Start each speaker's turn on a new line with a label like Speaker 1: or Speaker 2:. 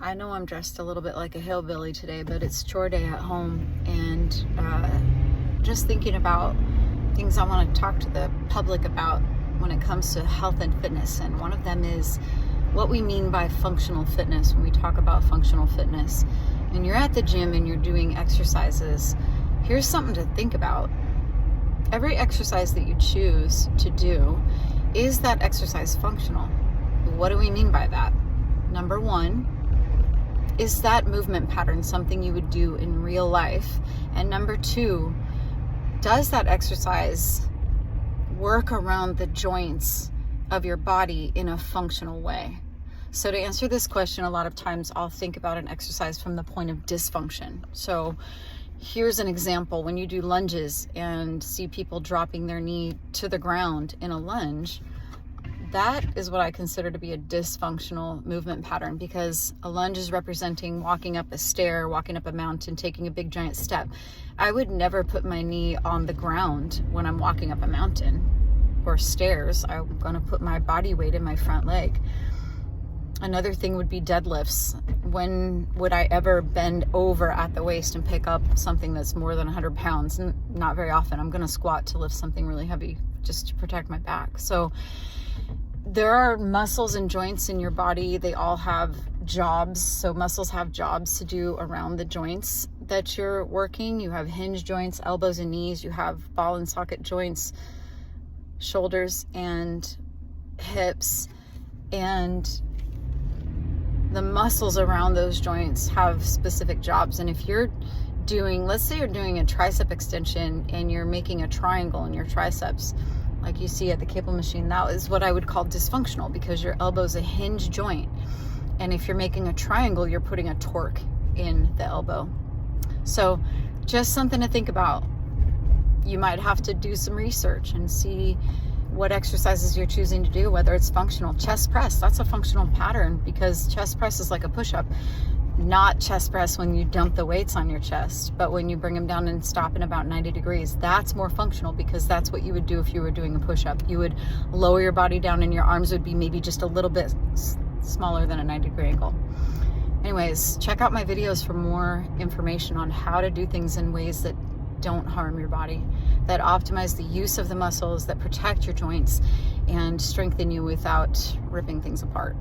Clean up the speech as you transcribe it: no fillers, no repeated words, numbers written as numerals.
Speaker 1: I know I'm dressed a little bit like a hillbilly today, but it's chore day at home, and just thinking about things I want to talk to the public about when it comes to health and fitness. And one of them is what we mean by functional fitness. When we talk about functional fitness and you're at the gym and you're doing exercises, here's something to think about. Every exercise that you choose to do, is that exercise functional? What do we mean by that? Number one, is that movement pattern something you would do in real life? And number two, does that exercise work around the joints of your body in a functional way? So to answer this question, a lot of times I'll think about an exercise from the point of dysfunction. So here's an example. When you do lunges and see people dropping their knee to the ground in a lunge, that is what I consider to be a dysfunctional movement pattern, because a lunge is representing walking up a stair, walking up a mountain, taking a big giant step. I would never put my knee on the ground when I'm walking up a mountain or stairs. I'm going to put my body weight in my front leg. Another thing would be deadlifts. When would I ever bend over at the waist and pick up something that's more than 100 pounds? Not very often. I'm going to squat to lift something really heavy just to protect my back. So there are muscles and joints in your body. They all have jobs. So muscles have jobs to do around the joints that you're working. You have hinge joints, elbows and knees. You have ball and socket joints, shoulders and hips. And the muscles around those joints have specific jobs. And if you're doing, let's say you're doing a tricep extension and you're making a triangle in your triceps, like you see at the cable machine, that is what I would call dysfunctional, because your elbow is a hinge joint. And if you're making a triangle, you're putting a torque in the elbow. So just something to think about. You might have to do some research and see what exercises you're choosing to do, whether it's functional. Chest press, that's a functional pattern, because chest press is like a push-up. Not chest press when you dump the weights on your chest, but when you bring them down and stop in about 90 degrees, that's more functional, because that's what you would do if you were doing a push-up. You would lower your body down and your arms would be maybe just a little bit smaller than a 90-degree angle. Anyways, check out my videos for more information on how to do things in ways that don't harm your body, that optimize the use of the muscles, that protect your joints and strengthen you without ripping things apart.